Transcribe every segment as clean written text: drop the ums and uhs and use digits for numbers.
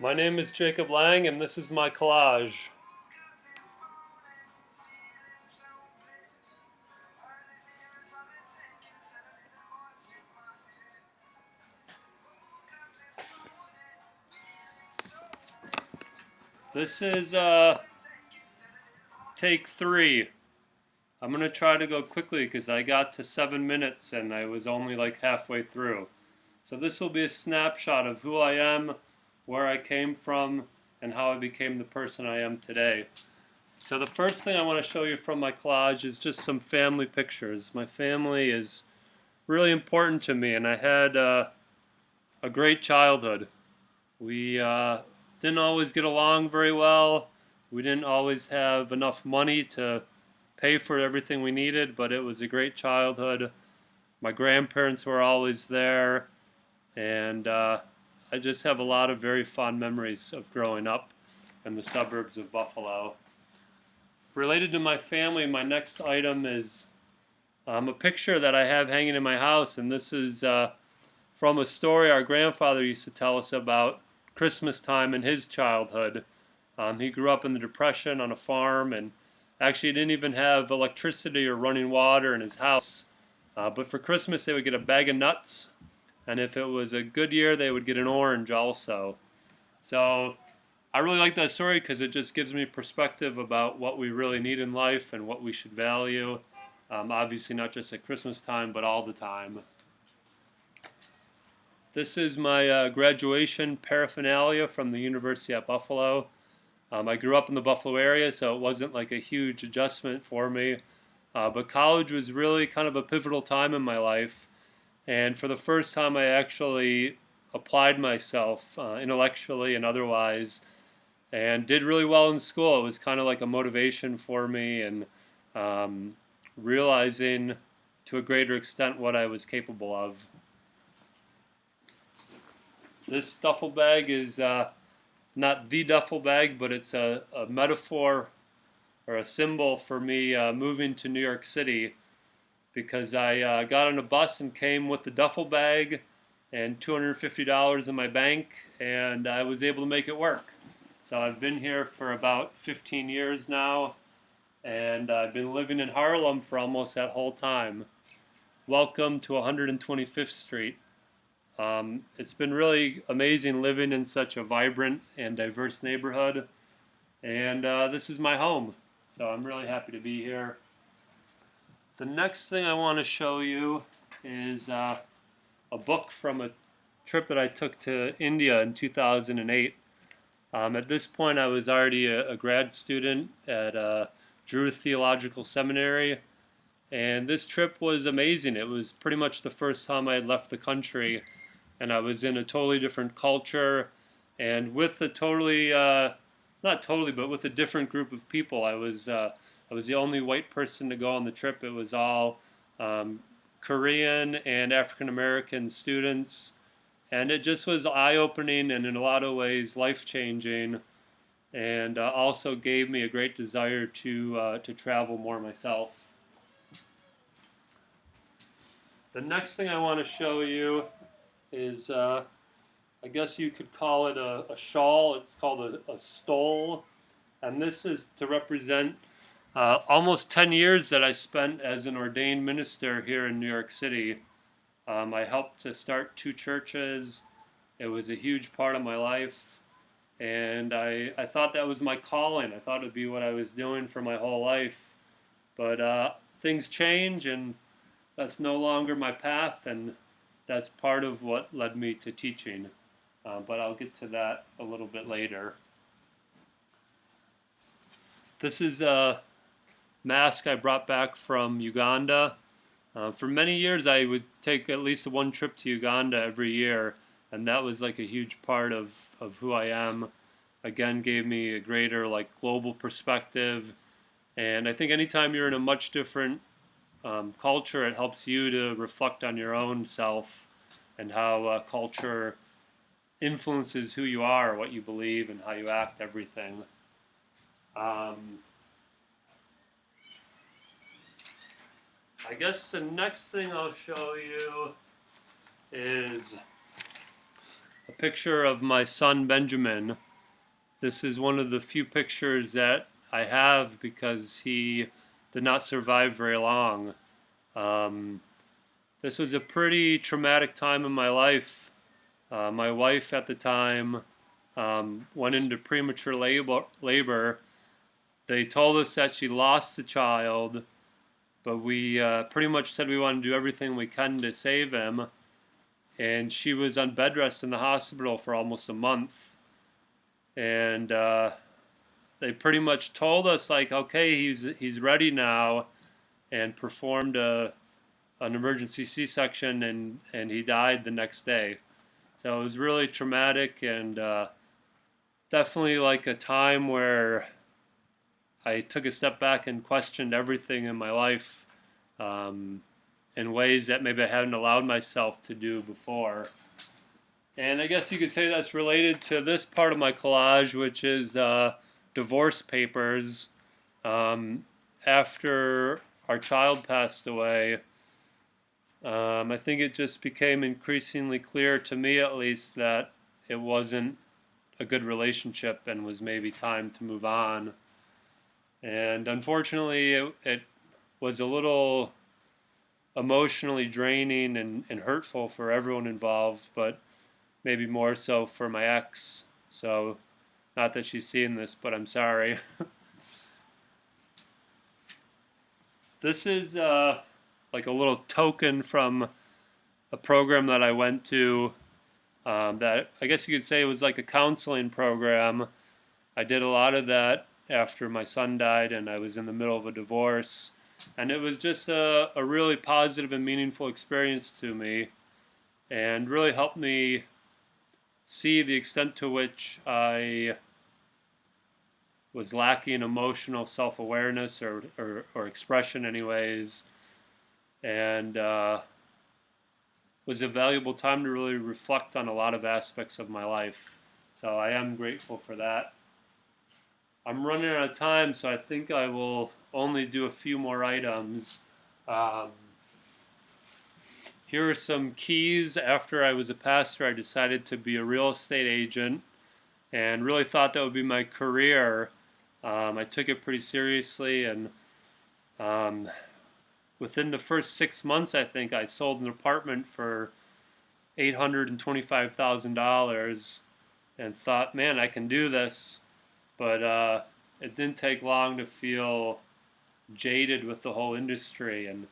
My name is Jacob Lang, and this is my collage. This is take 3. I'm going to try to go quickly because I got to 7 minutes and I was only like halfway through. So this will be a snapshot of who I am, where I came from, and how I became the person I am today. So the first thing I want to show you from my collage is just some family pictures. My family is really important to me, and I had a great childhood. We didn't always get along very well. We didn't always have enough money to pay for everything we needed, but it was a great childhood. My grandparents were always there, and I just have a lot of very fond memories of growing up in the suburbs of Buffalo. Related to my family, my next item is a picture that I have hanging in my house, and this is from a story our grandfather used to tell us about Christmas time in his childhood. He grew up in the Depression on a farm, and actually didn't even have electricity or running water in his house. But for Christmas, they would get a bag of nuts, and if it was a good year, they would get an orange also. So I really like that story because it just gives me perspective about what we really need in life and what we should value. Obviously, not just at Christmas time, but all the time. This is my graduation paraphernalia from the University at Buffalo. I grew up in the Buffalo area, so it wasn't like a huge adjustment for me. But college was really kind of a pivotal time in my life. And for the first time, I actually applied myself intellectually and otherwise, and did really well in school. It was kind of like a motivation for me, and realizing to a greater extent what I was capable of. This duffel bag is not the duffel bag, but it's a metaphor or a symbol for me moving to New York City, because I got on a bus and came with the duffel bag and $250 in my bank, and I was able to make it work. So I've been here for about 15 years now, and I've been living in Harlem for almost that whole time. Welcome to 125th Street. It's been really amazing living in such a vibrant and diverse neighborhood, and this is my home, so I'm really happy to be here. The next thing I want to show you is a book from a trip that I took to India in 2008. At this point, I was already a grad student at Drew Theological Seminary, and this trip was amazing. It was pretty much the first time I had left the country, and I was in a totally different culture, and with a totally, not totally, but with a different group of people. I was the only white person to go on the trip. It was all Korean and African American students, and it just was eye-opening and in a lot of ways life-changing, and also gave me a great desire to travel more myself. The next thing I want to show you is, I guess you could call it a shawl. It's called a stole, and this is to represent almost 10 years that I spent as an ordained minister here in New York City. I helped to start 2 churches. It was a huge part of my life, and I thought that was my calling. I thought it would be what I was doing for my whole life, but things change, and that's no longer my path, and that's part of what led me to teaching, but I'll get to that a little bit later. This is a mask I brought back from Uganda. For many years, I would take at least one trip to Uganda every year, and that was like a huge part of who I am. Again, gave me a greater like global perspective, and I think anytime you're in a much different culture, it helps you to reflect on your own self and how culture influences who you are, what you believe, and how you act, everything. I guess the next thing I'll show you is a picture of my son Benjamin. This is one of the few pictures that I have because he did not survive very long. Um, this was a pretty traumatic time in my life. My wife at the time went into premature labor. They told us that she lost the child, but we pretty much said we wanted to do everything we can to save him. And she was on bed rest in the hospital for almost a month. And they pretty much told us, like, okay, he's ready now, and performed an emergency C-section, and he died the next day. So it was really traumatic, and definitely like a time where I took a step back and questioned everything in my life in ways that maybe I hadn't allowed myself to do before. And I guess you could say that's related to this part of my collage, which is divorce papers. After our child passed away, I think it just became increasingly clear to me, at least, that it wasn't a good relationship and was maybe time to move on. And unfortunately, it was a little emotionally draining and hurtful for everyone involved, but maybe more so for my ex. So, not that she's seeing this, but I'm sorry. This is like a little token from a program that I went to that I guess you could say was like a counseling program. I did a lot of that after my son died and I was in the middle of a divorce. And it was just a really positive and meaningful experience to me, and really helped me see the extent to which I was lacking emotional self-awareness or expression anyways, and was a valuable time to really reflect on a lot of aspects of my life. So I am grateful for that. I'm running out of time, so I think I will only do a few more items. Here are some keys. After I was a pastor, I decided to be a real estate agent and really thought that would be my career. I took it pretty seriously, and within the first 6 months, I think I sold an apartment for $825,000 and thought, man, I can do this. But it didn't take long to feel jaded with the whole industry, and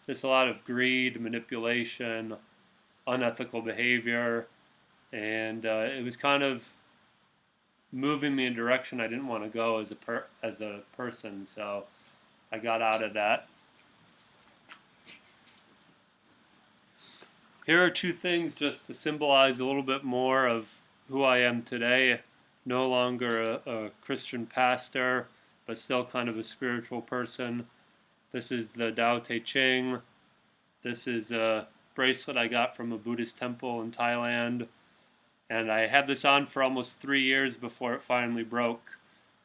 just a lot of greed, manipulation, unethical behavior, and it was kind of moving me in a direction I didn't want to go as a person. So I got out of that. Here are two things just to symbolize a little bit more of who I am today. No longer a Christian pastor, but still kind of a spiritual person. This is the Tao Te Ching. This is a bracelet I got from a Buddhist temple in Thailand. And I had this on for almost 3 years before it finally broke.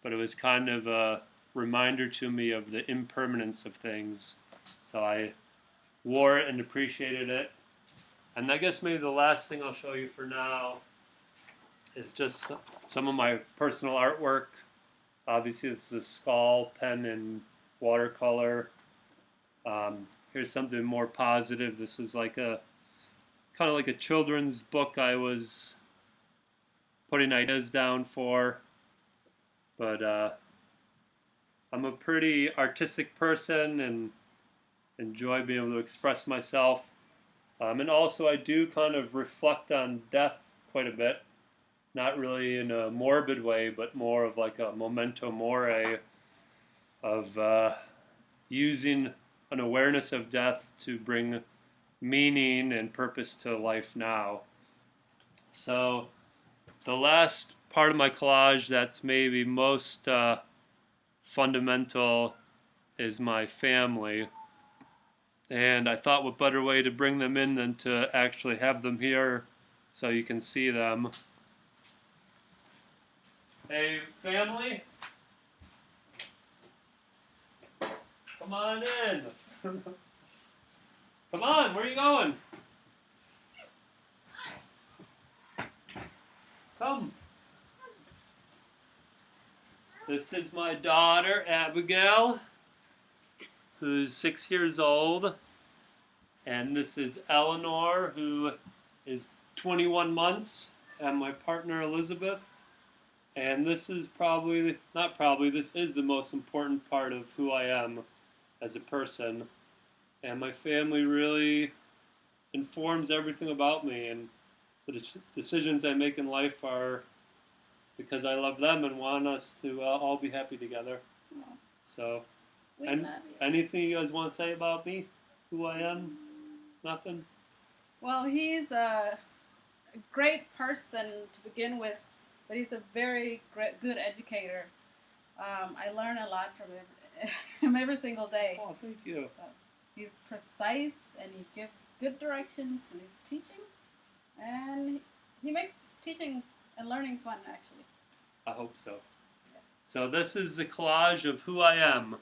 But it was kind of a reminder to me of the impermanence of things. So I wore it and appreciated it. And I guess maybe the last thing I'll show you for now is just some of my personal artwork. Obviously, this is a skull, pen, and watercolor. Here's something more positive. This is like a kind of like a children's book I was putting ideas down for. But I'm a pretty artistic person and enjoy being able to express myself. And also I do kind of reflect on death quite a bit. Not really in a morbid way, but more of like a memento mori of using an awareness of death to bring meaning and purpose to life now. So the last part of my collage that's maybe most fundamental is my family. And I thought what better way to bring them in than to actually have them here so you can see them. Hey, family? Come on in. Come on, where are you going? Come. This is my daughter, Abigail, who's 6 years old. And this is Eleanor, who is 21 months, and my partner, Elizabeth. And this is this is the most important part of who I am as a person. And my family really informs everything about me, and the decisions I make in life are because I love them and want us to all be happy together. Well, So, we love you. anything you guys want to say about me, who I am? Nothing? Well, he's a great person to begin with, but he's a very good educator. I learn a lot from him every single day. Oh, thank you. He's precise and he gives good directions when he's teaching, and he makes teaching and learning fun, actually. I hope so. Yeah. So this is the collage of who I am.